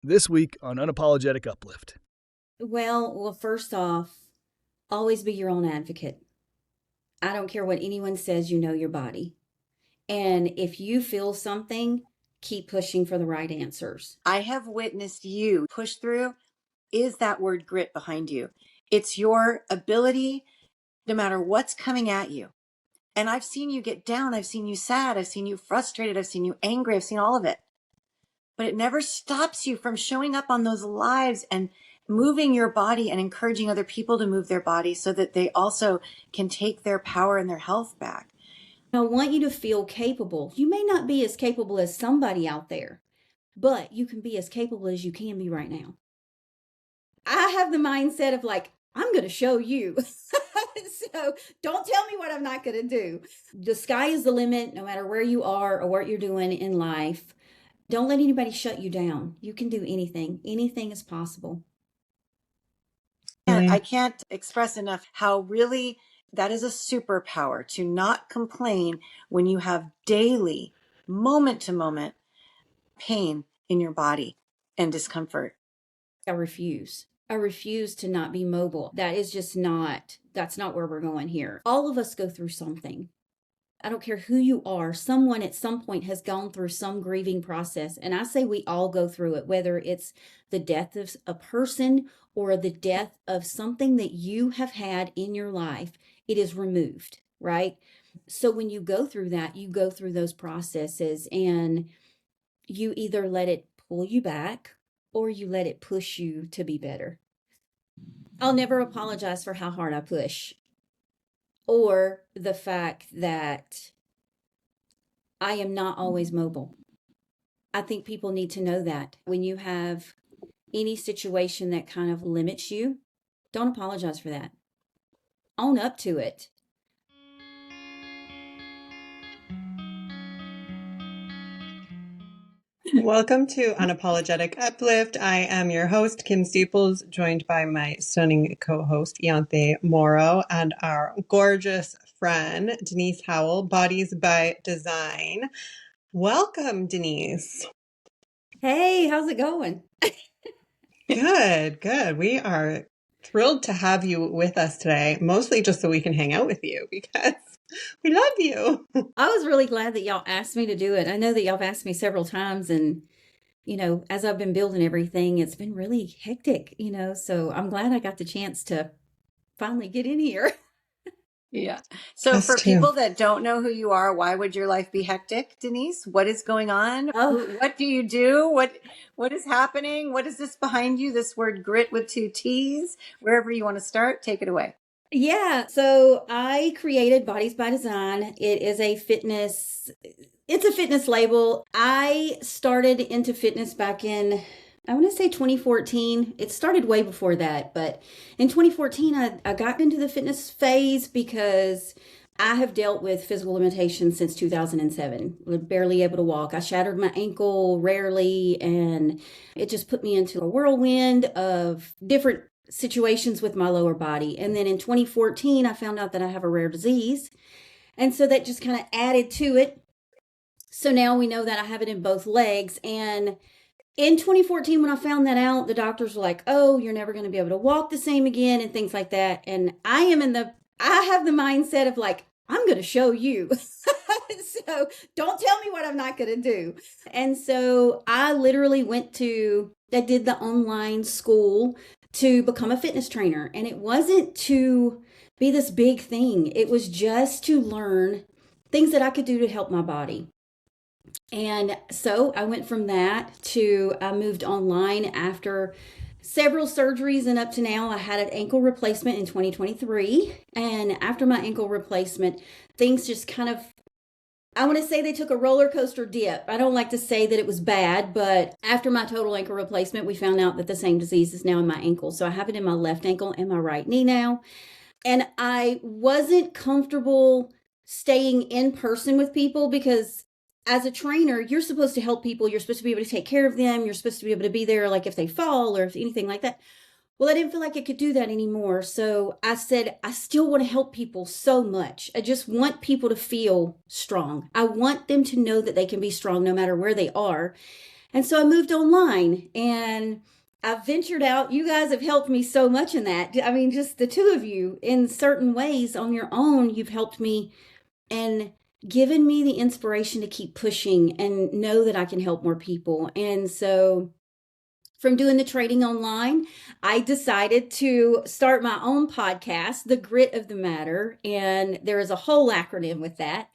This week on Unapologetic Uplift. Well, first off, always be your own advocate. I don't care what anyone says, you know your body. And if you feel something, keep pushing for the right answers. I have witnessed you push through. Is that word grit behind you? It's your ability, no matter what's coming at you. And I've seen you get down. I've seen you sad. I've seen you frustrated. I've seen you angry. I've seen all of it. But it never stops you from showing up on those lives and moving your body and encouraging other people to move their body so that they also can take their power and their health back. I want you to feel capable. You may not be as capable as somebody out there, but you can be as capable as you can be right now. I have the mindset of like, I'm going to show you. So don't tell me what I'm not going to do. The sky is the limit, no matter where you are or what you're doing in life. Don't let anybody shut you down. You can do anything. Anything is possible. I can't express enough how really that is a superpower to not complain when you have daily, moment to moment pain in your body and discomfort. I refuse. I refuse to not be mobile. That's not where we're going here. All of us go through something. I don't care who you are, someone at some point has gone through some grieving process. And I say we all go through it, whether it's the death of a person or the death of something that you have had in your life. It is removed, right? So when you go through that, you go through those processes and you either let it pull you back or you let it push you to be better. I'll never apologize for how hard I push, or the fact that I am not always mobile. I think people need to know that when you have any situation that kind of limits you, don't apologize for that. Own up to it. Welcome to Unapologetic Uplift. I am your host, Kim Steeples, joined by my stunning co-host, Ianthe Morrow, and our gorgeous friend, Denise Howell, Bodies by Design. Welcome, Denise. Hey, how's it going? Good. We are thrilled to have you with us today, mostly just so we can hang out with you because we love you. I was really glad that y'all asked me to do it. I know that y'all have asked me several times, and as I've been building everything, it's been really hectic, so I'm glad I got the chance to finally get in here. Yeah. So Us for too. people that don't know who you are, why would your life be hectic, Denise? What is going on? Oh. What do you do? What is happening? What is this behind you? This word grit with 2 T's. Wherever you want to start, take it away. Yeah, so I created Bodies by Design. It's a fitness label. I started into fitness back in, I want to say 2014. It started way before that, but in 2014, I got into the fitness phase because I have dealt with physical limitations since 2007. Barely able to walk. I shattered my ankle rarely, and it just put me into a whirlwind of different situations with my lower body. And then in 2014, I found out that I have a rare disease. And so that just kind of added to it. So now we know that I have it in both legs. And in 2014, when I found that out, the doctors were like, oh, you're never going to be able to walk the same again and things like that. And I have the mindset of like, I'm going to show you. So don't tell me what I'm not going to do. And so I literally I did the online school to become a fitness trainer. And it wasn't to be this big thing. It was just to learn things that I could do to help my body. And so I went from that to I moved online after several surgeries, and up to now I had an ankle replacement in 2023. And after my ankle replacement, things just kind of, I want to say they took a roller coaster dip. I don't like to say that it was bad, but after my total ankle replacement, we found out that the same disease is now in my ankle. So I have it in my left ankle and my right knee now. And I wasn't comfortable staying in person with people because as a trainer, you're supposed to help people. You're supposed to be able to take care of them. You're supposed to be able to be there like if they fall or if anything like that. Well, I didn't feel like I could do that anymore. So I said, I still want to help people so much. I just want people to feel strong. I want them to know that they can be strong no matter where they are. And so I moved online and I've ventured out. You guys have helped me so much in that. I mean, just the two of you in certain ways on your own, you've helped me and given me the inspiration to keep pushing and know that I can help more people. And so from doing the trading online, I decided to start my own podcast, The Grit of the Matter. And there is a whole acronym with that.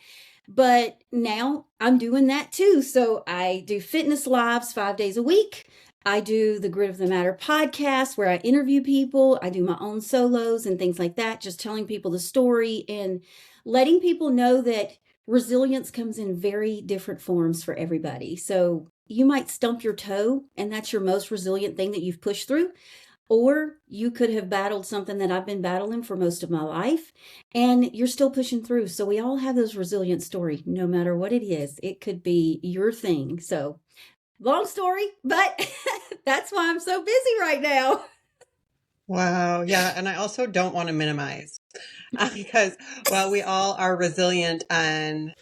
But now I'm doing that too. So I do fitness lives 5 days a week. I do the Grit of the Matter podcast where I interview people. I do my own solos and things like that, just telling people the story and letting people know that resilience comes in very different forms for everybody. So you might stump your toe, and that's your most resilient thing that you've pushed through. Or you could have battled something that I've been battling for most of my life, and you're still pushing through. So we all have those resilient story, no matter what it is. It could be your thing. So long story, but that's why I'm so busy right now. Wow. Yeah. And I also don't want to minimize because while we all are resilient and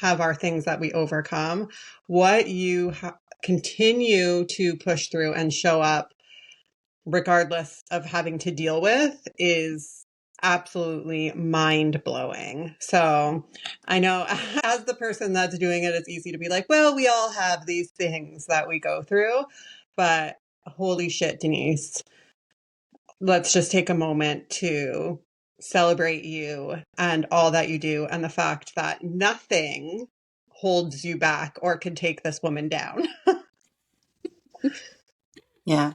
have our things that we overcome, what you continue to push through and show up regardless of having to deal with is absolutely mind blowing. So I know as the person that's doing it, it's easy to be like, well, we all have these things that we go through, but holy shit, Denise, let's just take a moment to celebrate you and all that you do and the fact that nothing holds you back or can take this woman down. Yeah.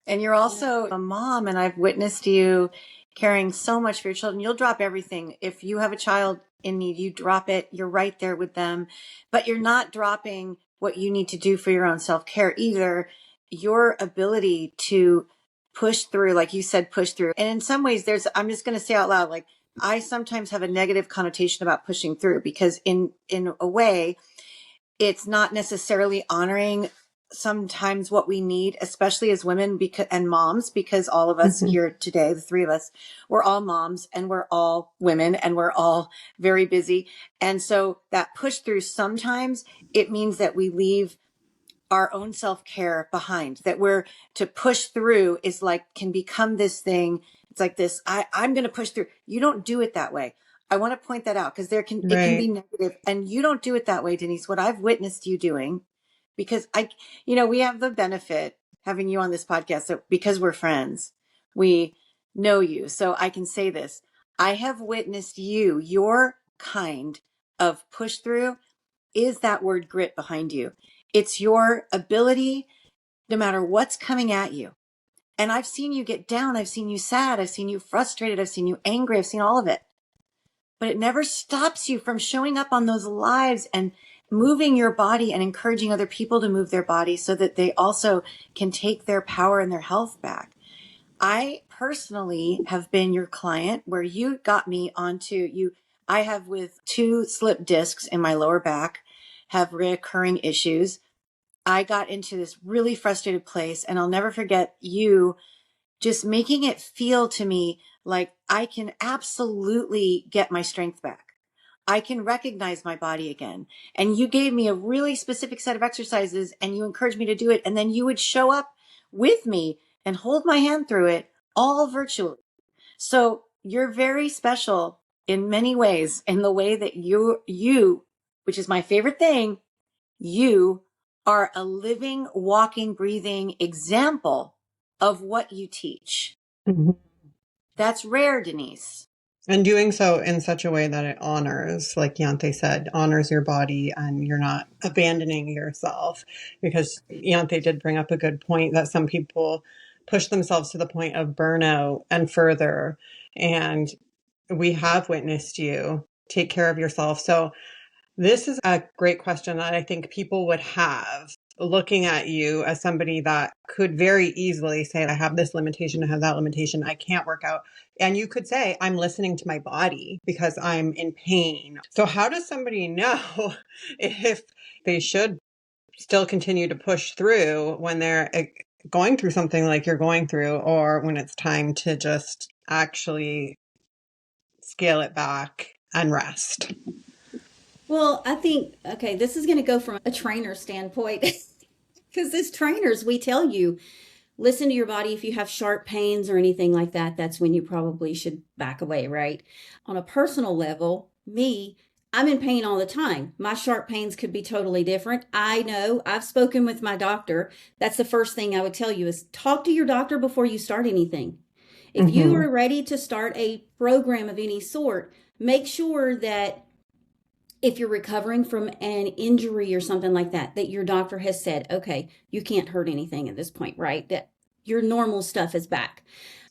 And you're also a mom, and I've witnessed you caring so much for your children. You'll drop everything. If you have a child in need, you drop it. You're right there with them, but you're not dropping what you need to do for your own self-care either. Your ability to push through, like you said, push through. And in some ways I'm just going to say out loud, like I sometimes have a negative connotation about pushing through because in a way, it's not necessarily honoring sometimes what we need, especially as women and moms, because all of us here today, the three of us, we're all moms and we're all women and we're all very busy. And so that push through, sometimes it means that we leave our own self-care behind, that we're to push through is like, can become this thing. It's like this, I'm going to push through. You don't do it that way. I want to point that out because it can be negative, and you don't do it that way, Denise. What I've witnessed you doing, because we have the benefit having you on this podcast. So because we're friends, we know you. So I can say this. I have witnessed your kind of push through is that word grit behind you. It's your ability, no matter what's coming at you. And I've seen you get down. I've seen you sad. I've seen you frustrated. I've seen you angry. I've seen all of it. But it never stops you from showing up on those lives and moving your body and encouraging other people to move their body so that they also can take their power and their health back. I personally have been your client where you got me onto you. I have with 2 slip discs in my lower back, have reoccurring issues. I got into this really frustrated place, and I'll never forget you just making it feel to me like I can absolutely get my strength back. I can recognize my body again. And you gave me a really specific set of exercises and you encouraged me to do it. And then you would show up with me and hold my hand through it all virtually. So you're very special in many ways in the way that you, which is my favorite thing, you are a living, walking, breathing example of what you teach. That's rare, Denise. And doing so in such a way that it honors, like Yante said, honors your body and you're not abandoning yourself. Because Yante did bring up a good point that some people push themselves to the point of burnout and further. And we have witnessed you take care of yourself. So this is a great question that I think people would have looking at you as somebody that could very easily say, I have this limitation, I have that limitation, I can't work out. And you could say, I'm listening to my body because I'm in pain. So how does somebody know if they should still continue to push through when they're going through something like you're going through, or when it's time to just actually scale it back and rest? Well, I think, okay, this is going to go from a trainer standpoint because as trainers, we tell you, listen to your body. If you have sharp pains or anything like that, that's when you probably should back away, right? On a personal level, I'm in pain all the time. My sharp pains could be totally different. I know I've spoken with my doctor. That's the first thing I would tell you is talk to your doctor before you start anything. If you Hmm. are ready to start a program of any sort, make sure that if you're recovering from an injury or something like that, that your doctor has said, okay, you can't hurt anything at this point, right? That your normal stuff is back.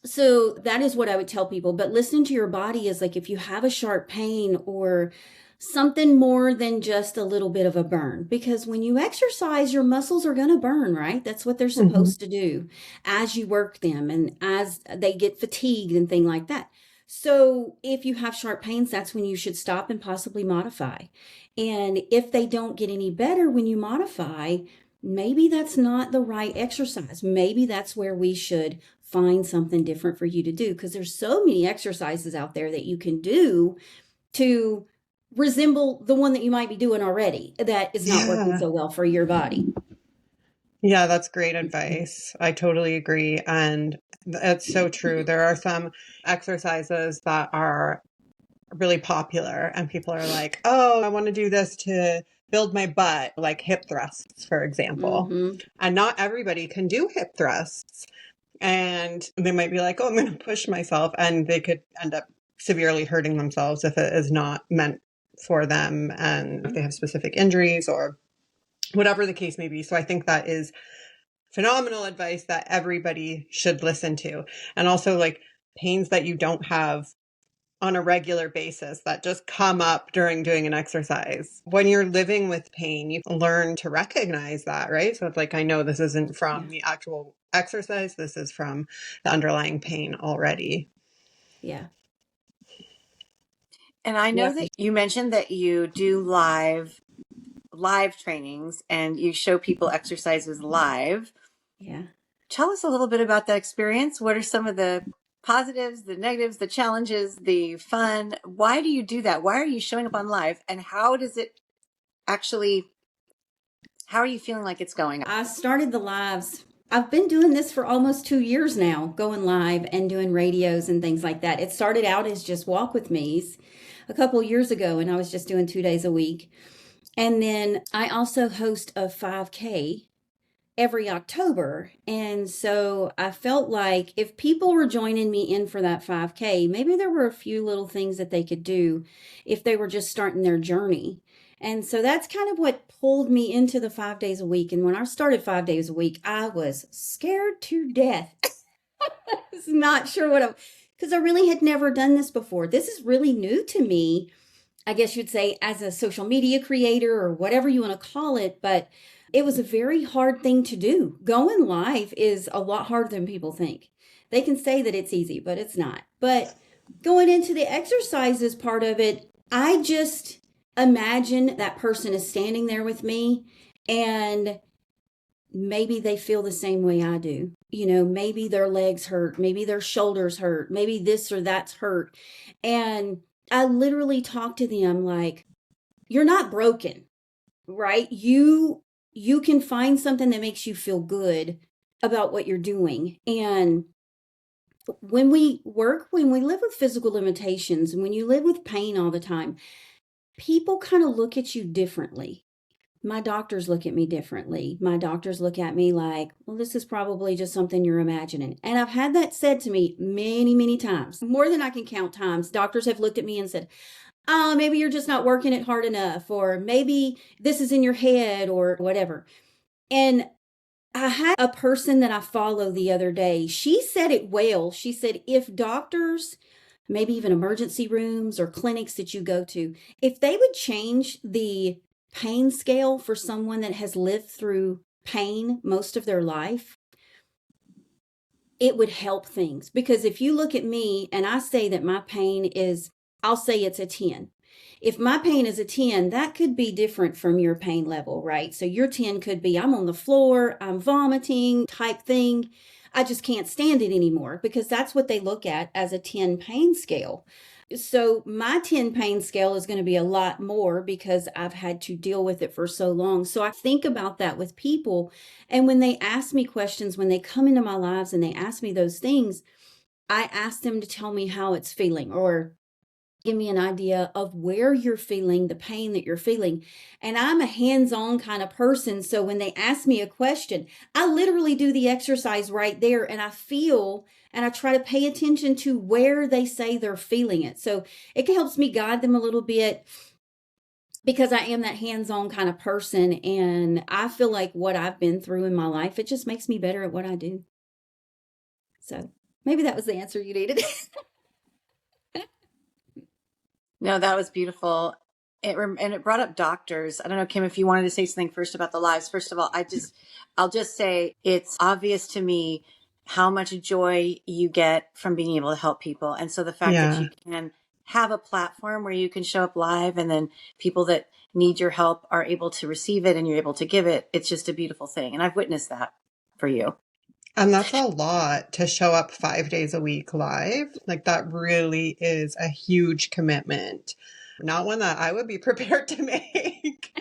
So that is what I would tell people. But listening to your body is like if you have a sharp pain or something more than just a little bit of a burn, because when you exercise, your muscles are going to burn, right? That's what they're Hmm. supposed to do as you work them and as they get fatigued and thing like that. So if you have sharp pains, that's when you should stop and possibly modify. And if they don't get any better when you modify, maybe that's not the right exercise. Maybe that's where we should find something different for you to do because there's so many exercises out there that you can do to resemble the one that you might be doing already that is not working Yeah. so well for your body. Yeah, that's great advice. I totally agree. And it's so true. There are some exercises that are really popular, and people are like, oh, I want to do this to build my butt, like hip thrusts, for example. Mm-hmm. And not everybody can do hip thrusts. And they might be like, oh, I'm going to push myself. And they could end up severely hurting themselves if it is not meant for them and if they have specific injuries or whatever the case may be. So I think that is phenomenal advice that everybody should listen to. And also, like, pains that you don't have on a regular basis that just come up during doing an exercise. When you're living with pain, you learn to recognize that, right? So it's like, I know this isn't Yeah. from the actual exercise, this is from the underlying pain already. Yeah. And I know Yeah. that you mentioned that you do live trainings and you show people exercises live. Yeah. Tell us a little bit about that experience. What are some of the positives, the negatives, the challenges, the fun? Why do you do that? Why are you showing up on live? And how does it actually, how are you feeling like it's going? I started the lives. I've been doing this for almost 2 years now, going live and doing radios and things like that. It started out as just walk with me's a couple years ago, and I was just doing 2 days a week. And then I also host a 5K every October. And so I felt like if people were joining me in for that 5K, maybe there were a few little things that they could do if they were just starting their journey. And so that's kind of what pulled me into the 5 days a week. And when I started 5 days a week, I was scared to death. I was not sure because I really had never done this before. This is really new to me, I guess you'd say, as a social media creator or whatever you want to call it. But it was a very hard thing to do. Going live is a lot harder than people think. They can say that it's easy, but it's not. But going into the exercises part of it, I just imagine that person is standing there with me and maybe they feel the same way I do. You know, maybe their legs hurt, maybe their shoulders hurt, maybe this or that's hurt. And I literally talk to them like, you're not broken, right? You can find something that makes you feel good about what you're doing. And when we live with physical limitations and when you live with pain all the time, people kind of look at you differently. My doctors look at me differently. My doctors look at me like, well, this is probably just something you're imagining. And I've had that said to me many, many times, more than I can count times. Doctors have looked at me and said, oh, maybe you're just not working it hard enough, or maybe this is in your head or whatever. And I had a person that I follow the other day. She said it well. She said, if doctors, maybe even emergency rooms or clinics that you go to, if they would change the pain scale for someone that has lived through pain most of their life, it would help things. Because if you look at me and I say that my pain is, I'll say it's a 10. If my pain is a 10, that could be different from your pain level, right? So your 10 could be, I'm on the floor, I'm vomiting type thing. I just can't stand it anymore because that's what they look at as a 10 pain scale. So my 10 pain scale is going to be a lot more because I've had to deal with it for so long. So I think about that with people. And when they ask me questions, when they come into my lives and they ask me those things, I ask them to tell me how it's feeling or give me an idea of where you're feeling the pain that you're feeling. And I'm a hands-on kind of person. So when they ask me a question, I literally do the exercise right there and I feel and I try to pay attention to where they say they're feeling it. So it helps me guide them a little bit because I am that hands-on kind of person. And I feel like what I've been through in my life, it just makes me better at what I do. So maybe that was the answer you needed. No, that was beautiful. And it brought up doctors. I don't know, Kim, if you wanted to say something first about the lives. First of all, I'll just say it's obvious to me how much joy you get from being able to help people. And so the fact that you can have a platform where you can show up live and then people that need your help are able to receive it and you're able to give it, it's just a beautiful thing. And I've witnessed that for you. And that's a lot to show up 5 days a week live. Like that really is a huge commitment. Not one that I would be prepared to make.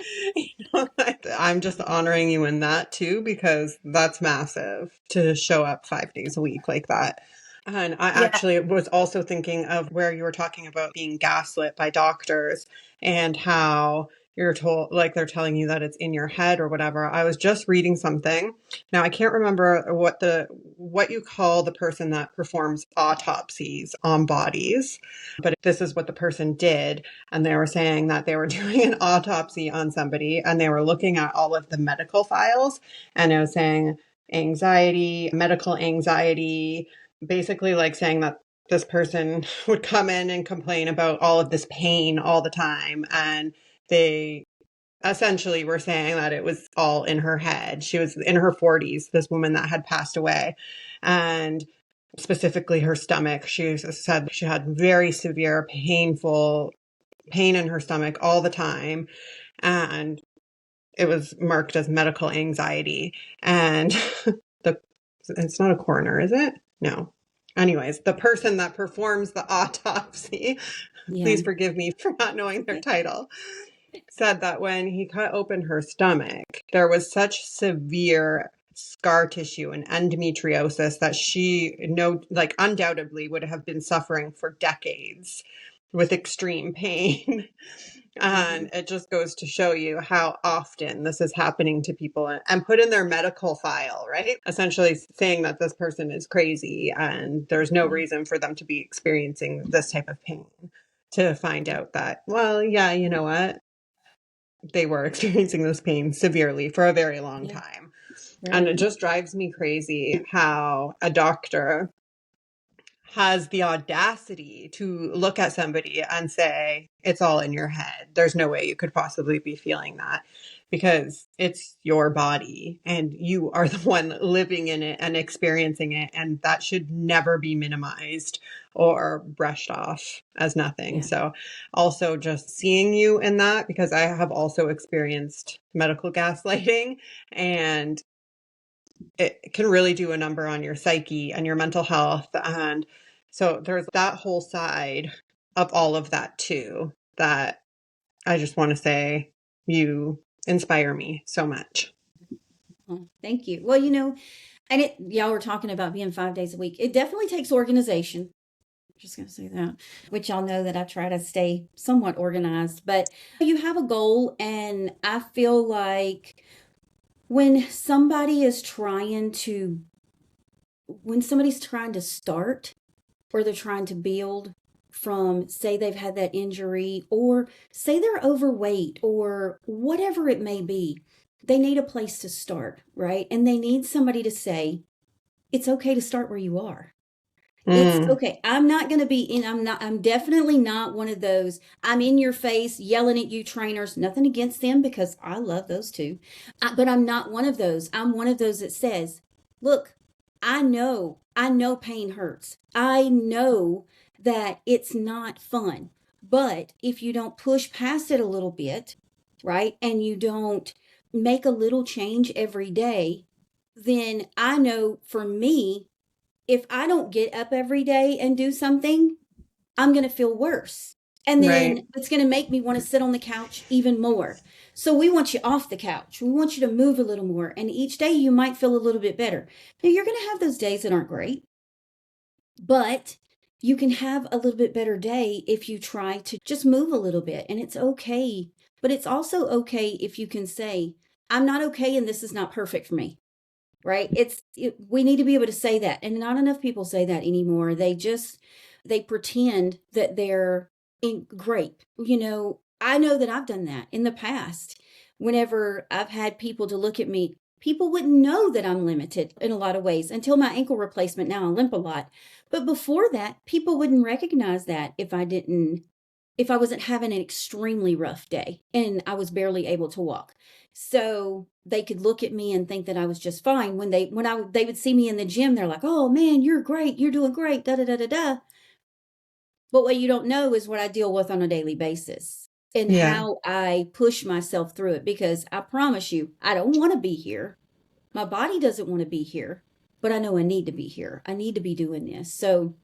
I'm just honoring you in that too, because that's massive to show up 5 days a week like that. And I actually was also thinking of where you were talking about being gaslit by doctors and how you're told, like they're telling you that it's in your head or whatever. I was just reading something. Now I can't remember what you call the person that performs autopsies on bodies, but this is what the person did. And they were saying that they were doing an autopsy on somebody and they were looking at all of the medical files and it was saying anxiety, medical anxiety, basically like saying that this person would come in and complain about all of this pain all the time. And they essentially were saying that it was all in her head. She was in her 40s, this woman that had passed away. And specifically her stomach, she said she had very severe, painful pain in her stomach all the time. And it was marked as medical anxiety. And it's not a coroner, is it? No. Anyways, the person that performs the autopsy, please forgive me for not knowing their title, said that when he cut open her stomach, there was such severe scar tissue and endometriosis that she undoubtedly would have been suffering for decades with extreme pain. And it just goes to show you how often this is happening to people and put in their medical file, right? Essentially saying that this person is crazy and there's no reason for them to be experiencing this type of pain, to find out that, well, yeah, you know what? They were experiencing this pain severely for a very long time. Right. And it just drives me crazy how a doctor has the audacity to look at somebody and say, it's all in your head. There's no way you could possibly be feeling that because it's your body and you are the one living in it and experiencing it. And that should never be minimized or brushed off as nothing. So also just seeing you in that, because I have also experienced medical gaslighting, and it can really do a number on your psyche and your mental health. And so there's that whole side of all of that too, that I just want to say you inspire me so much. Oh, thank you. Well, and y'all were talking about being 5 days a week. It definitely takes organization. I'm just going to say that, which y'all know that I try to stay somewhat organized, but you have a goal. And I feel like when somebody's trying to start or they're trying to build from, say they've had that injury or say they're overweight or whatever it may be, they need a place to start, right? And they need somebody to say, it's okay to start where you are. It's okay. I'm definitely not one of those, I'm in your face yelling at you trainers, nothing against them because I love those too. But I'm not one of those. I'm one of those that says, look, I know pain hurts. I know that it's not fun, but if you don't push past it a little bit, right? And you don't make a little change every day, then I know for me, if I don't get up every day and do something, I'm going to feel worse. And then Right. it's going to make me want to sit on the couch even more. So we want you off the couch. We want you to move a little more. And each day you might feel a little bit better. Now you're going to have those days that aren't great, but you can have a little bit better day if you try to just move a little bit. And it's okay. But it's also okay if you can say, I'm not okay and this is not perfect for me. Right? We need to be able to say that. And not enough people say that anymore. They pretend that they're great. I know that I've done that in the past. Whenever I've had people to look at me, people wouldn't know that I'm limited in a lot of ways until my ankle replacement. Now I limp a lot. But before that, people wouldn't recognize that if I wasn't having an extremely rough day and I was barely able to walk. So they could look at me and think that I was just fine. They would see me in the gym, they're like, "Oh man, you're great. You're doing great." Da da da da da. But what you don't know is what I deal with on a daily basis and Yeah. how I push myself through it, because I promise you, I don't want to be here. My body doesn't want to be here, but I know I need to be here. I need to be doing this. So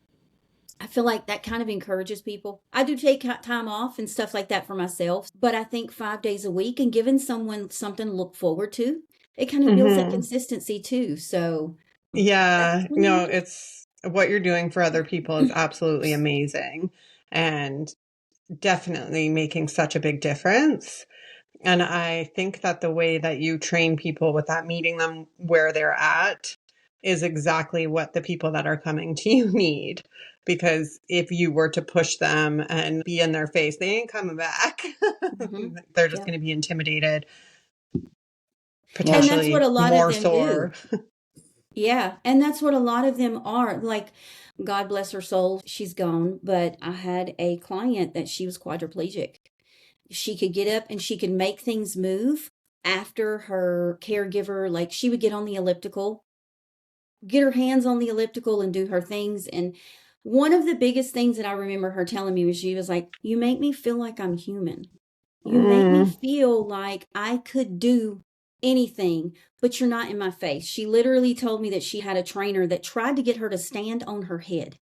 I feel like that kind of encourages people. I do take time off and stuff like that for myself, but I think 5 days a week and giving someone something to look forward to, it kind of builds that consistency too. So Yeah. that's what No, it it's what you're doing for other people is absolutely amazing and definitely making such a big difference. And I think that the way that you train people with that, meeting them where they're at, is exactly what the people that are coming to you need. Because if you were to push them and be in their face, they ain't coming back. Mm-hmm. They're just Yep. going to be intimidated, And that's what potentially a lot of more them do. sore. Yeah. And that's what a lot of them are. Like, God bless her soul, she's gone. But I had a client that she was quadriplegic. She could get up and she could make things move after her caregiver, like she would get on the elliptical, get her hands on the elliptical and do her things. And one of the biggest things that I remember her telling me was, she was like, "You make me feel like I'm human. You make me Mm, feel like I could do anything, but you're not in my face." She literally told me that she had a trainer that tried to get her to stand on her head.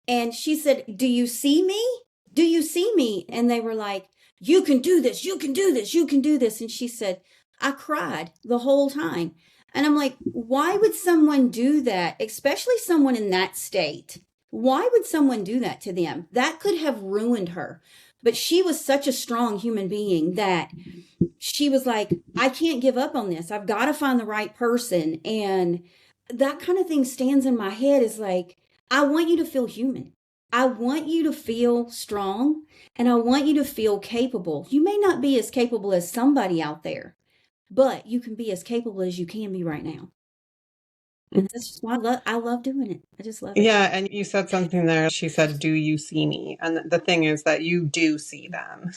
And she said, "Do you see me? Do you see me?" And they were like, "You can do this. You can do this. You can do this." And she said, "I cried the whole time." And I'm like, why would someone do that? Especially someone in that state. Why would someone do that to them? That could have ruined her. But she was such a strong human being that she was like, "I can't give up on this. I've got to find the right person." And that kind of thing stands in my head, is like, I want you to feel human. I want you to feel strong, and I want you to feel capable. You may not be as capable as somebody out there, but you can be as capable as you can be right now. And that's just why I love doing it. I just love it. yeah, and you said something there. She said, "Do you see me?" And the thing is that you do see them,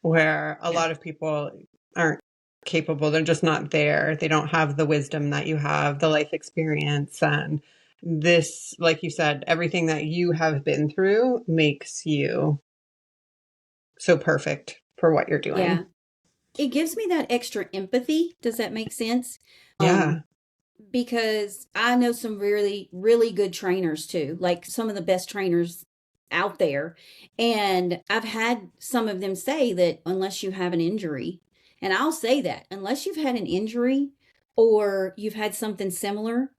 where a Yeah. lot of people aren't capable. They're just not there. They don't have the wisdom that you have, the life experience. And this, like you said, everything that you have been through makes you so perfect for what you're Yeah. doing. It gives me that extra empathy. Does that make sense? Yeah. Because I know some really, really good trainers too, like some of the best trainers out there. And I've had some of them say that unless you have an injury, and I'll say that unless you've had an injury or you've had something similar,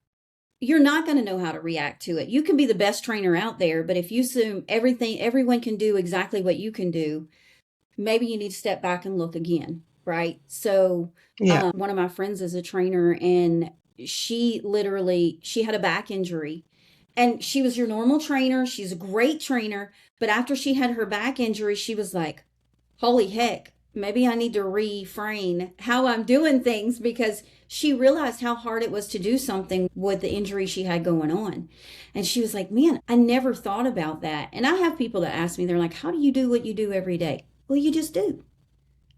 you're not going to know how to react to it. You can be the best trainer out there, but if you assume everyone can do exactly what you can do, maybe you need to step back and look again, right? So Yeah. one of my friends is a trainer, and she had a back injury, and she was your normal trainer. She's a great trainer, but after she had her back injury, she was like, "Holy heck, maybe I need to reframe how I'm doing things," because she realized how hard it was to do something with the injury she had going on. And she was like, "Man, I never thought about that." And I have people that ask me, they're like, "How do you do what you do every day?" Well, you just do.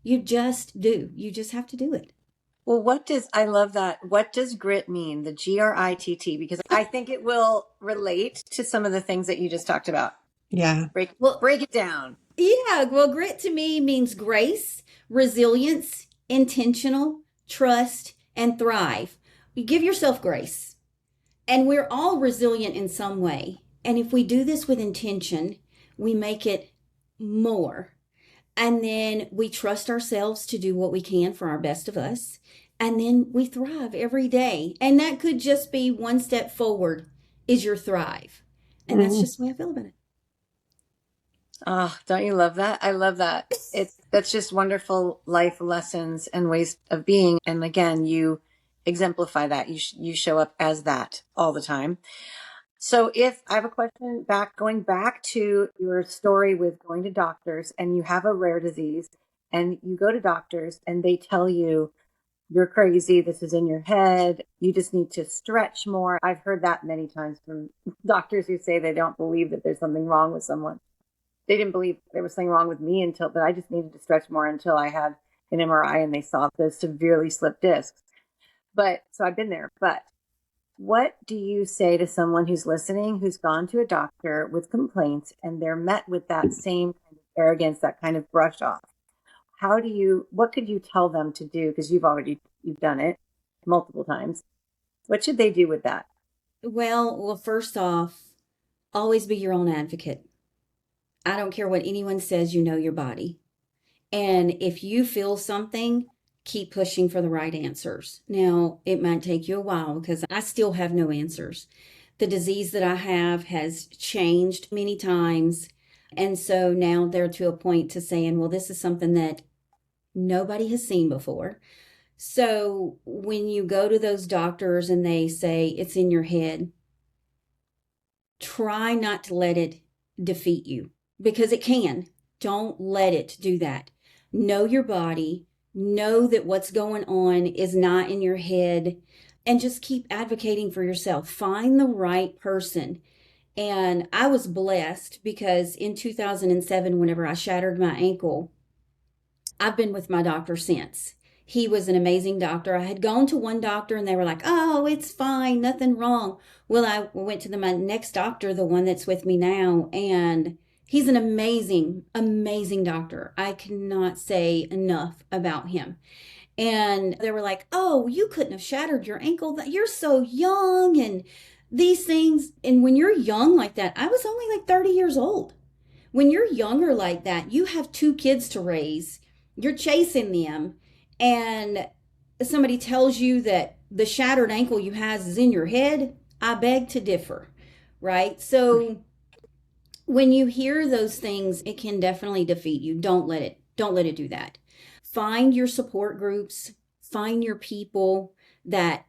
You just do. You just have to do it. Well, I love that. What does grit mean? The GRITT, because I think it will relate to some of the things that you just talked about. Yeah. Well, Break it down. yeah, well, grit to me means grace, resilience, intentional, trust, and thrive. You give yourself grace. And we're all resilient in some way. And if we do this with intention, we make it more. And then we trust ourselves to do what we can for our best of us. And then we thrive every day. And that could just be one step forward is your thrive. And that's just the way I feel about it. Oh, don't you love that? I love that. That's just wonderful life lessons and ways of being. And again, you exemplify that. You show up as that all the time. So if I have a question going back to your story with going to doctors, and you have a rare disease and you go to doctors and they tell you you're crazy, this is in your head, you just need to stretch more. I've heard that many times from doctors who say they don't believe that there's something wrong with someone. They didn't believe there was something wrong with me but I just needed to stretch more until I had an MRI and they saw the severely slipped discs. So I've been there. But what do you say to someone who's listening, who's gone to a doctor with complaints and they're met with that same kind of arrogance, that kind of brush off? What could you tell them to do? Because you've done it multiple times. What should they do with that? Well, first off, always be your own advocate. I don't care what anyone says, you know your body. And if you feel something, keep pushing for the right answers. Now, it might take you a while because I still have no answers. The disease that I have has changed many times. And so now they're to a point to saying, well, this is something that nobody has seen before. So when you go to those doctors and they say it's in your head, try not to let it defeat you because it can. Don't let it do that. Know your body. Know that what's going on is not in your head, and just keep advocating for yourself. Find the right person. And I was blessed because in 2007, whenever I shattered my ankle, I've been with my doctor since. He was an amazing doctor. I had gone to one doctor and they were like, oh, it's fine, nothing wrong. Well, I went to my next doctor, the one that's with me now, and he's an amazing, amazing doctor. I cannot say enough about him. And they were like, oh, you couldn't have shattered your ankle. You're so young and these things. And when you're young like that, I was only like 30 years old. When you're younger like that, you have 2 kids to raise. You're chasing them. And somebody tells you that the shattered ankle you have is in your head. I beg to differ, right? So when you hear those things, it can definitely defeat you. Don't let it do that. Find your support groups, find your people that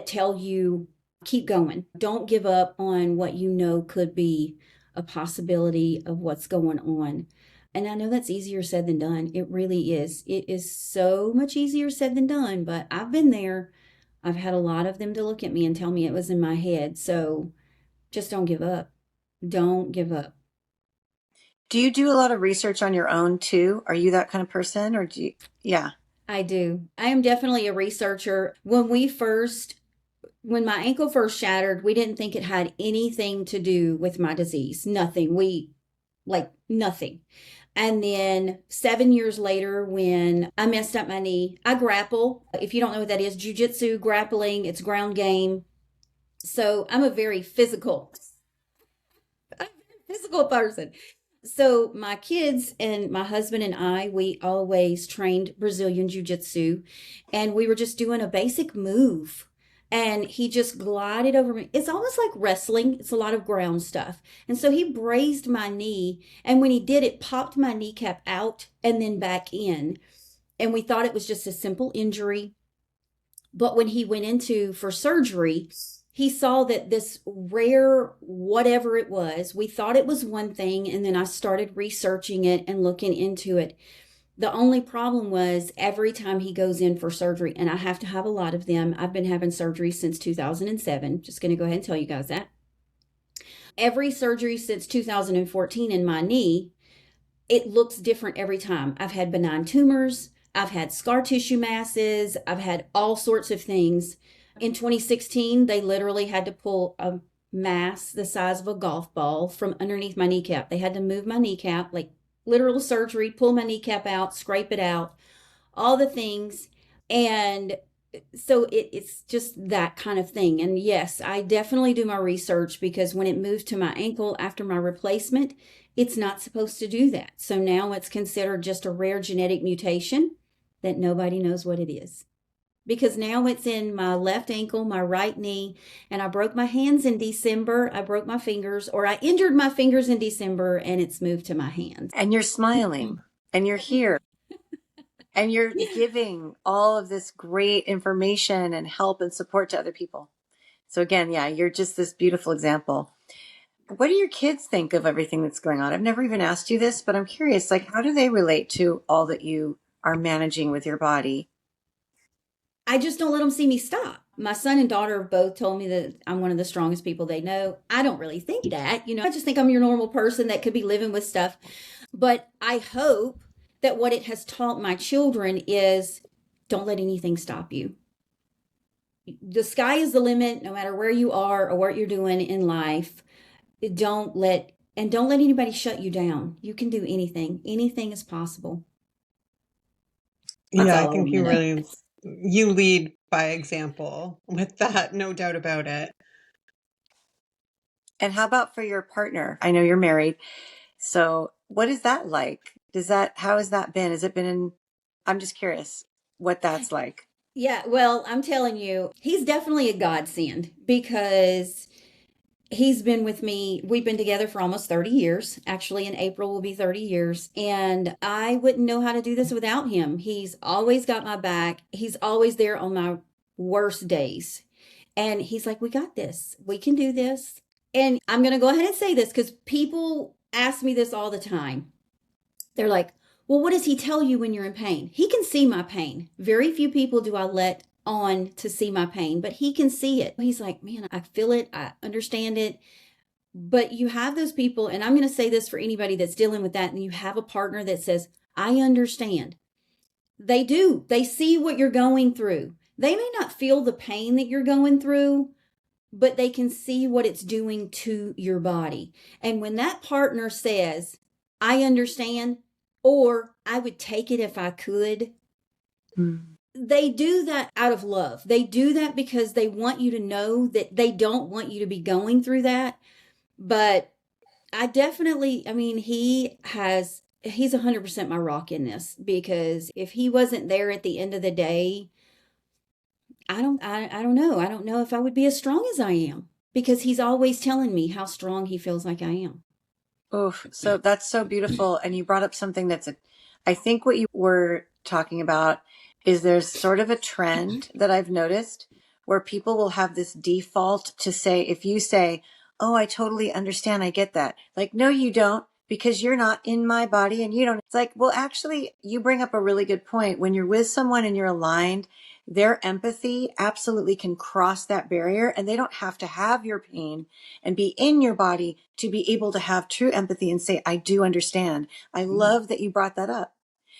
tell you keep going. Don't give up on what you know could be a possibility of what's going on. And I know that's easier said than done. It really is. It is so much easier said than done, but I've been there. I've had a lot of them to look at me and tell me it was in my head. So just don't give up. Don't give up. Do you do a lot of research on your own too? Are you that kind of person or do you? Yeah. I do. I am definitely a researcher. When my ankle first shattered, we didn't think it had anything to do with my disease. Nothing. Nothing. And then 7 years later, when I messed up my knee, I grapple. If you don't know what that is, jiu-jitsu, grappling, it's ground game. So I'm a very physical person. So my kids and my husband and I, we always trained Brazilian jiu-jitsu, and we were just doing a basic move. And he just glided over me. It's almost like wrestling. It's a lot of ground stuff. And so he grazed my knee. And when he did, it popped my kneecap out and then back in. And we thought it was just a simple injury. But when he went for surgery, he saw that this rare whatever it was, we thought it was one thing. And then I started researching it and looking into it. The only problem was every time he goes in for surgery, and I have to have a lot of them. I've been having surgery since 2007. Just going to go ahead and tell you guys that. Every surgery since 2014 in my knee, it looks different every time. I've had benign tumors. I've had scar tissue masses. I've had all sorts of things. In 2016, they literally had to pull a mass the size of a golf ball from underneath my kneecap. They had to move my kneecap, like literal surgery, pull my kneecap out, scrape it out, all the things. And So it's just that kind of thing. And yes, I definitely do my research, because when it moved to my ankle after my replacement, it's not supposed to do that. So now it's considered just a rare genetic mutation that nobody knows what it is. Because now it's in my left ankle, my right knee, and I broke my hands in December. I broke my fingers, or I injured my fingers in December, and it's moved to my hands. And you're smiling and you're here and you're giving all of this great information and help and support to other people. So again, yeah, you're just this beautiful example. What do your kids think of everything that's going on? I've never even asked you this, but I'm curious, like, how do they relate to all that you are managing with your body? I just don't let them see me stop. My son and daughter have both told me that I'm one of the strongest people they know. I don't really think that, I just think I'm your normal person that could be living with stuff. But I hope that what it has taught my children is, don't let anything stop you. The sky is the limit, no matter where you are or what you're doing in life. Don't let anybody shut you down. You can do anything. Anything is possible. That's Yeah, I all I think want to know. you lead by example with that, no doubt about it. And how about for your partner? I know you're married. So what is that like? How has that been? I'm just curious what that's like. Yeah, well, I'm telling you, he's definitely a godsend, because he's been with me. We've been together for almost 30 years. Actually, in April will be 30 years. And I wouldn't know how to do this without him. He's always got my back. He's always there on my worst days. And he's like, we got this. We can do this. And I'm going to go ahead and say this, because people ask me this all the time. They're like, well, what does he tell you when you're in pain? He can see my pain. Very few people do I let on to see my pain, but he can see it. He's like, man, I feel it. I understand it. But you have those people, and I'm going to say this for anybody that's dealing with that, and you have a partner that says, I understand. They do. They see what you're going through. They may not feel the pain that you're going through, but they can see what it's doing to your body. And when that partner says, I understand, or I would take it if I could, they do that out of love. They do that because they want you to know that they don't want you to be going through that. But he's 100% my rock in this, because if he wasn't there at the end of the day, I don't know. I don't know if I would be as strong as I am, because he's always telling me how strong he feels like I am. Oh, so that's so beautiful. And you brought up something I think what you were talking about is there's sort of a trend that I've noticed where people will have this default to say, if you say, oh, I totally understand, I get that. Like, no, you don't, because you're not in my body and you don't. It's like, well, actually, you bring up a really good point. When you're with someone and you're aligned, their empathy absolutely can cross that barrier, and they don't have to have your pain and be in your body to be able to have true empathy and say, I do understand. I love that you brought that up,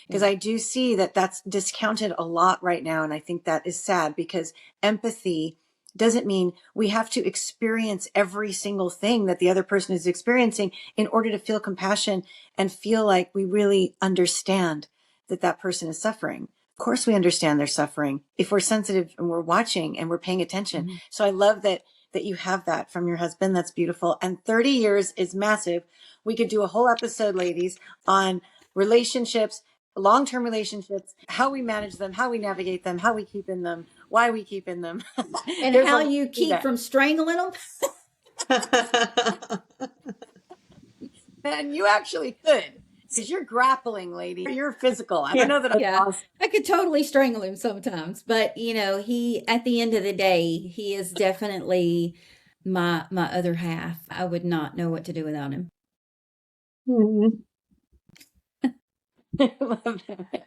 because I do see that that's discounted a lot right now. And I think that is sad, because empathy doesn't mean we have to experience every single thing that the other person is experiencing in order to feel compassion and feel like we really understand that that person is suffering. Of course, we understand they're suffering if we're sensitive and we're watching and we're paying attention. Mm-hmm. So I love that you have that from your husband. That's beautiful. And 30 years is massive. We could do a whole episode, ladies, on relationships, long-term relationships, how we manage them, how we navigate them, how we keep in them, why we keep in them. And how you keep from strangling them. And you actually could, because you're grappling, lady. You're physical. I don't know that. Yeah, I could totally strangle him sometimes, but he, at the end of the day, he is definitely my other half. I would not know what to do without him. I love that.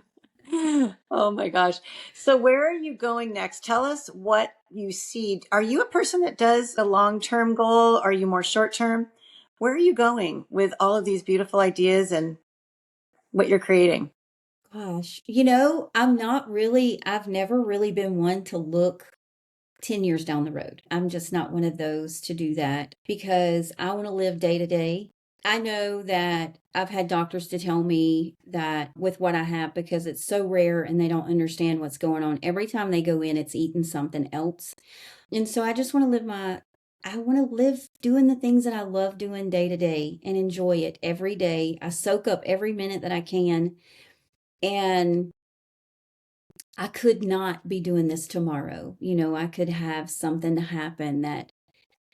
Oh my gosh. So where are you going next? Tell us what you see. Are you a person that does a long-term goal? Are you more short-term? Where are you going with all of these beautiful ideas and what you're creating? Gosh, I've never really been one to look 10 years down the road. I'm just not one of those to do that, because I want to live day to day. I know that I've had doctors to tell me that with what I have, because it's so rare and they don't understand what's going on. Every time they go in, it's eating something else. And so I just want to I want to live doing the things that I love doing day to day and enjoy it every day. I soak up every minute that I can. And I could not be doing this tomorrow. I could have something happen that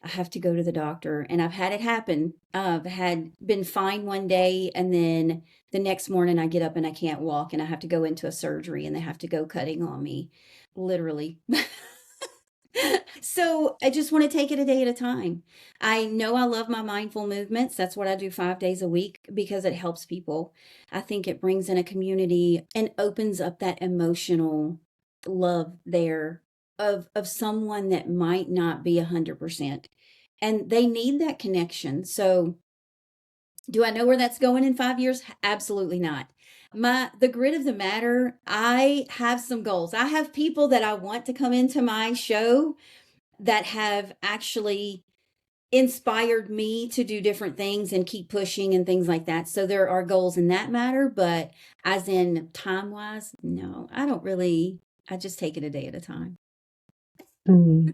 I have to go to the doctor. And I've had it happen. I've had been fine one day, and then the next morning I get up and I can't walk and I have to go into a surgery and they have to go cutting on me, literally. So I just want to take it a day at a time. I know I love my mindful movements. That's what I do 5 days a week because it helps people. I think it brings in a community and opens up that emotional love there of someone that might not be 100%. And they need that connection. So do I know where that's going in 5 years? Absolutely not. The grit of the matter, I have some goals. I have people that I want to come into my show that have actually inspired me to do different things and keep pushing and things like that. So there are goals in that matter, but as in time wise, no, I don't really, I just take it a day at a time. Mm.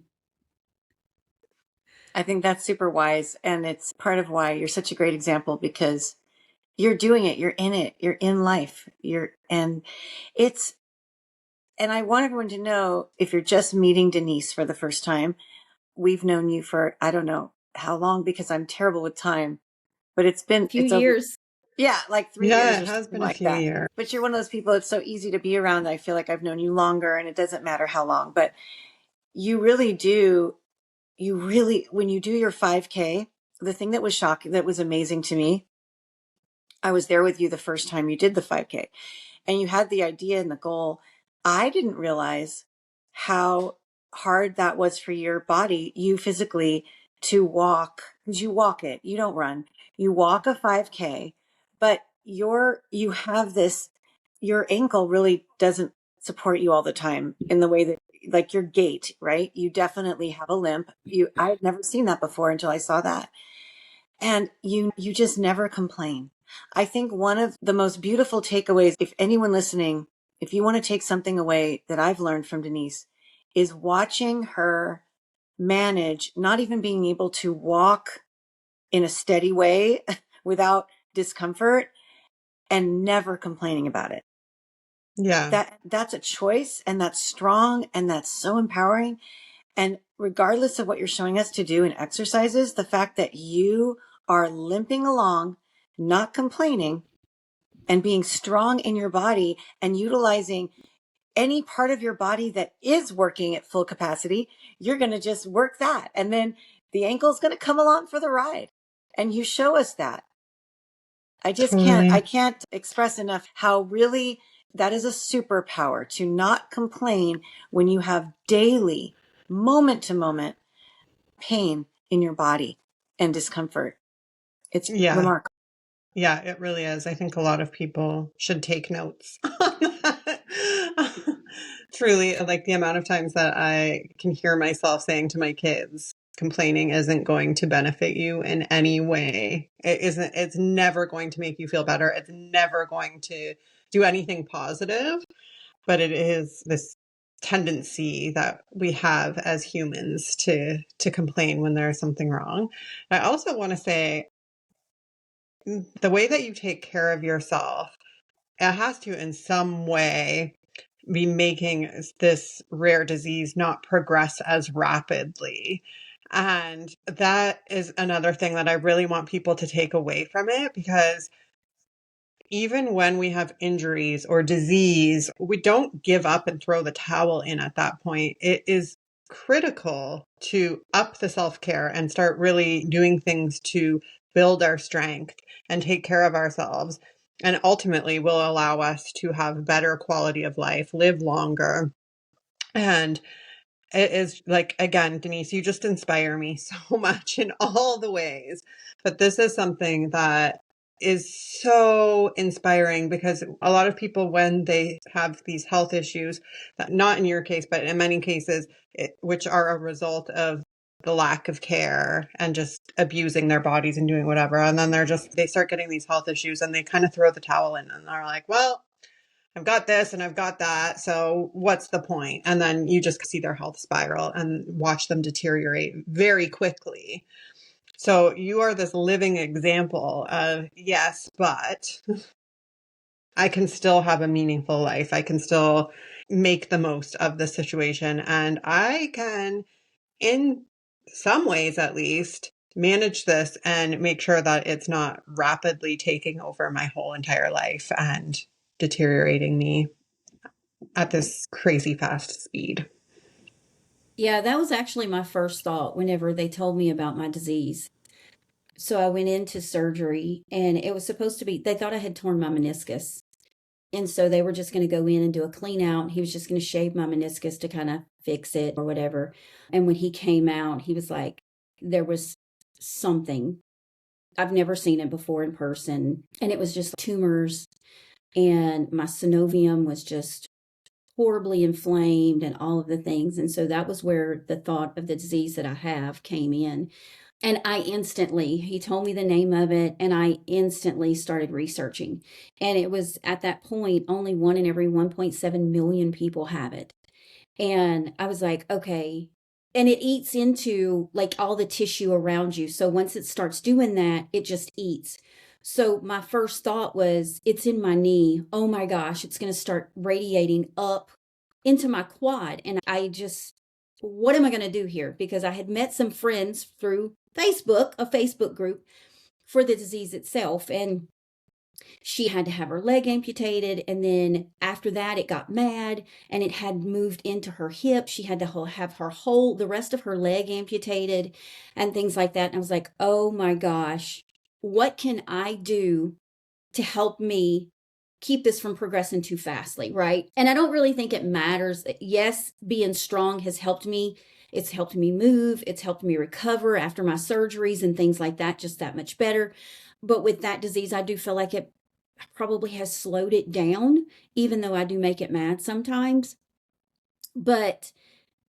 I think that's super wise. And it's part of why you're such a great example, because you're doing it, you're in it, you're in life, and I want everyone to know, if you're just meeting Denise for the first time, we've known you for, I don't know how long, because I'm terrible with time, but A few it's over, years. yeah, like 3 years Yeah, or it has something been a like few that. years. But you're one of those people, it's so easy to be around. I feel like I've known you longer, and it doesn't matter how long, but you really do. When you do your 5K, the thing that was shocking, that was amazing to me, I was there with you the first time you did the 5K, and you had the idea and the goal. I didn't realize how hard that was for your body, you physically, to walk, because you walk it, you don't run. You walk a 5K, but you have this, your ankle really doesn't support you all the time in the way that, like your gait, right? You definitely have a limp. I had never seen that before until I saw that. And you just never complain. I think one of the most beautiful takeaways, if anyone listening, if you want to take something away that I've learned from Denise, is watching her manage not even being able to walk in a steady way without discomfort, and never complaining about it. Yeah. That's a choice, and that's strong, and that's so empowering. And regardless of what you're showing us to do in exercises, the fact that you are limping along, not complaining, and being strong in your body and utilizing any part of your body that is working at full capacity, you're going to just work that. And then the ankle's going to come along for the ride. And you show us that. I Totally. can't express enough how really that is a superpower, to not complain when you have daily, moment to moment pain in your body and discomfort. It's Yeah. remarkable. Yeah, it really is. I think a lot of people should take notes on that. Truly, like the amount of times that I can hear myself saying to my kids, complaining isn't going to benefit you in any way. It's never going to make you feel better. It's never going to do anything positive, but it is this tendency that we have as humans to complain when there's something wrong. I also want to say, the way that you take care of yourself, it has to in some way be making this rare disease not progress as rapidly. And that is another thing that I really want people to take away from it, because even when we have injuries or disease, we don't give up and throw the towel in at that point. It is critical to up the self-care and start really doing things to build our strength and take care of ourselves. And ultimately will allow us to have better quality of life, live longer. And it is like, again, Denise, you just inspire me so much in all the ways. But this is something that is so inspiring, because a lot of people, when they have these health issues, that not in your case, but in many cases, which are a result of the lack of care and just abusing their bodies and doing whatever. And then they start getting these health issues and they kind of throw the towel in and they're like, well, I've got this and I've got that. So what's the point? And then you just see their health spiral and watch them deteriorate very quickly. So you are this living example of, yes, but I can still have a meaningful life. I can still make the most of the situation. And I can, in some ways at least, manage this and make sure that it's not rapidly taking over my whole entire life and deteriorating me at this crazy fast speed. Yeah, that was actually my first thought whenever they told me about my disease. So I went into surgery and it was supposed to be, they thought I had torn my meniscus. And so they were just going to go in and do a clean out. He was just going to shave my meniscus to kind of fix it or whatever. And when he came out, he was like, there was something. I've never seen it before in person. And it was just tumors. And my synovium was just horribly inflamed and all of the things. And so that was where the thought of the disease that I have came in. And he told me the name of it, and I instantly started researching. And it was at that point, only 1 in every 1.7 million people have it. And I was like, okay. And it eats into like all the tissue around you. So once it starts doing that, it just eats. So my first thought was, it's in my knee. Oh my gosh, it's going to start radiating up into my quad. And what am I going to do here? Because I had met some friends through Facebook, a Facebook group for the disease itself. And she had to have her leg amputated. And then after that, it got mad and it had moved into her hip. She had to have the rest of her leg amputated and things like that. And I was like, oh my gosh, what can I do to help me keep this from progressing too fastly, right? And I don't really think it matters. Yes, being strong has helped me. It's helped me move. It's helped me recover after my surgeries and things like that, just that much better. But with that disease, I do feel like it probably has slowed it down, even though I do make it mad sometimes. But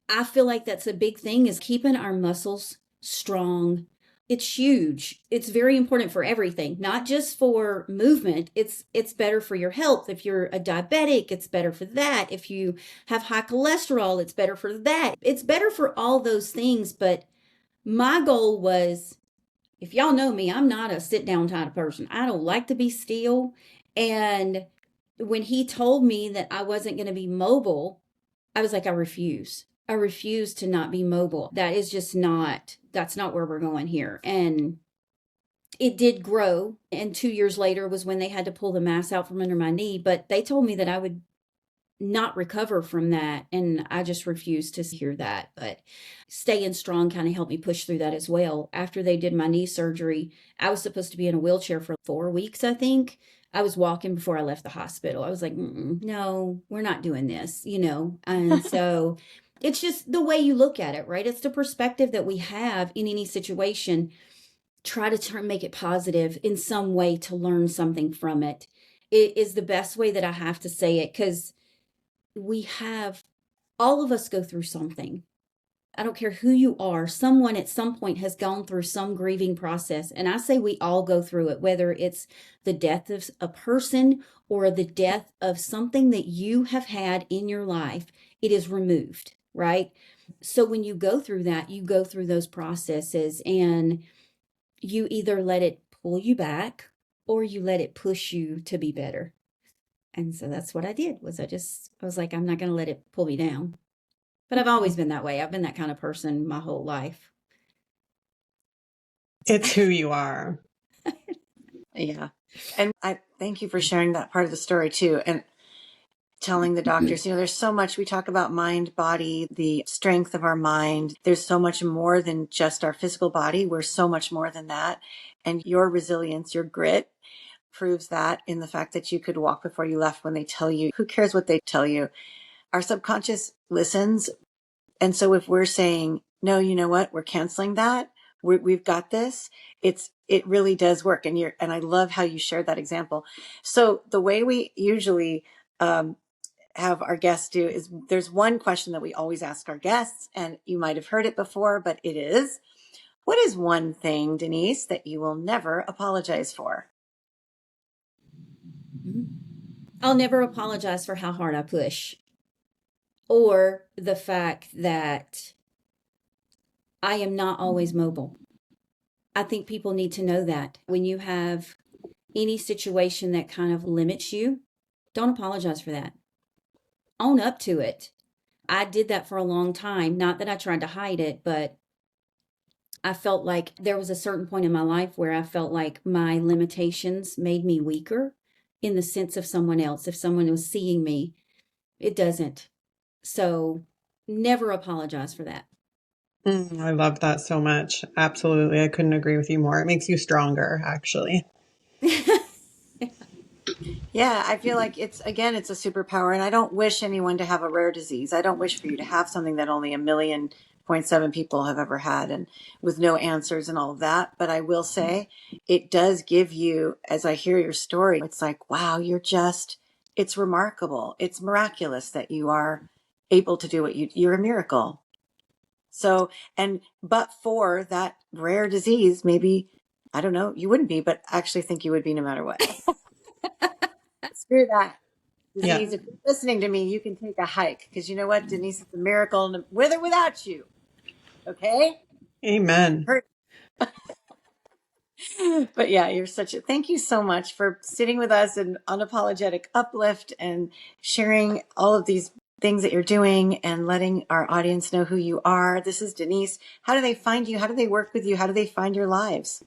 I feel like that's a big thing, is keeping our muscles strong. It's huge. It's very important for everything, not just for movement. It's better for your health. If you're a diabetic, it's better for that. If you have high cholesterol, it's better for that. It's better for all those things. But my goal was, if y'all know me, I'm not a sit down kind of person. I don't like to be still. And when he told me that I wasn't going to be mobile, I was like, I refuse. I refuse to not be mobile. That's not where we're going here. And it did grow. And 2 years later was when they had to pull the mass out from under my knee. But they told me that I would not recover from that. And I just refused to hear that. But staying strong kind of helped me push through that as well. After they did my knee surgery, I was supposed to be in a wheelchair for 4 weeks, I think. I was walking before I left the hospital. I was like, no, we're not doing this, And so it's just the way you look at it, right? It's the perspective that we have in any situation. Try to make it positive in some way to learn something from it. It is the best way that I have to say it, because all of us go through something. I don't care who you are. Someone at some point has gone through some grieving process. And I say we all go through it, whether it's the death of a person or the death of something that you have had in your life. It is removed, right? So when you go through that, you go through those processes and you either let it pull you back or you let it push you to be better. And so that's what I did. I was like, I'm not going to let it pull me down. But I've always been that way. I've been that kind of person my whole life. It's who you are. Yeah. And I thank you for sharing that part of the story too. And telling the doctors, there's so much we talk about mind, body, the strength of our mind. There's so much more than just our physical body. We're so much more than that. And your resilience, your grit proves that in the fact that you could walk before you left when they tell you. Who cares what they tell you? Our subconscious listens. And so if we're saying, no, you know what, we're canceling that. We've got this. It really does work. And I love how you shared that example. So the way we usually, have our guests do is there's one question that we always ask our guests, and you might have heard it before, but it is, what is one thing, Denise, that you will never apologize for? I'll never apologize for how hard I push, or the fact that I am not always mobile. I think people need to know that when you have any situation that kind of limits you, don't apologize for that. Own up to it. I did that for a long time. Not that I tried to hide it, but I felt like there was a certain point in my life where I felt like my limitations made me weaker in the sense of someone else. If someone was seeing me, it doesn't. So never apologize for that. I love that so much. Absolutely. I couldn't agree with you more. It makes you stronger, actually. Yeah, I feel like it's a superpower, and I don't wish anyone to have a rare disease. I don't wish for you to have something that only 1.7 million people have ever had, and with no answers and all of that. But I will say it does give you, as I hear your story, it's like, wow, it's remarkable. It's miraculous that you are able to do what you're a miracle. So, but for that rare disease, maybe, I don't know, you wouldn't be, but I actually think you would be no matter what. Screw that. Yeah. Denise, if you're listening to me, you can take a hike, because you know what? Denise is a miracle, with or without you. Okay? Amen. But yeah, thank you so much for sitting with us in Unapologetic Uplift and sharing all of these things that you're doing and letting our audience know who you are. This is Denise. How do they find you? How do they work with you? How do they find your lives?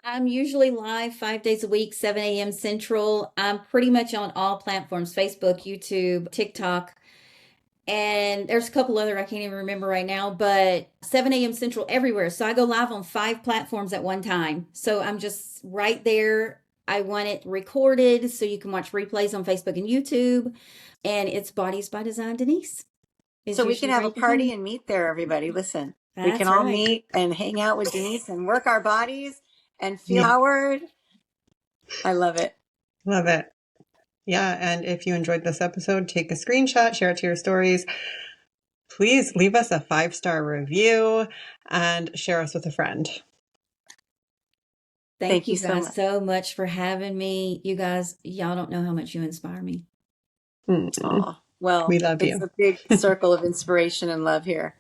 I'm usually live 5 days a week, 7 a.m. Central. I'm pretty much on all platforms, Facebook, YouTube, TikTok. And there's a couple other I can't even remember right now, but 7 a.m. Central everywhere. So I go live on 5 platforms at one time. So I'm just right there. I want it recorded so you can watch replays on Facebook and YouTube. And it's Bodies by Design Denise. So we can have a party and meet there, everybody. Listen, we can all meet and hang out with Denise and work our bodies and feel empowered. I love it. Love it. Yeah. And if you enjoyed this episode, take a screenshot, share it to your stories. Please leave us a 5-star review and share us with a friend. Thank you guys so much for having me. You guys, y'all don't know how much you inspire me. Oh, well, we love you. It's a big circle of inspiration and love here.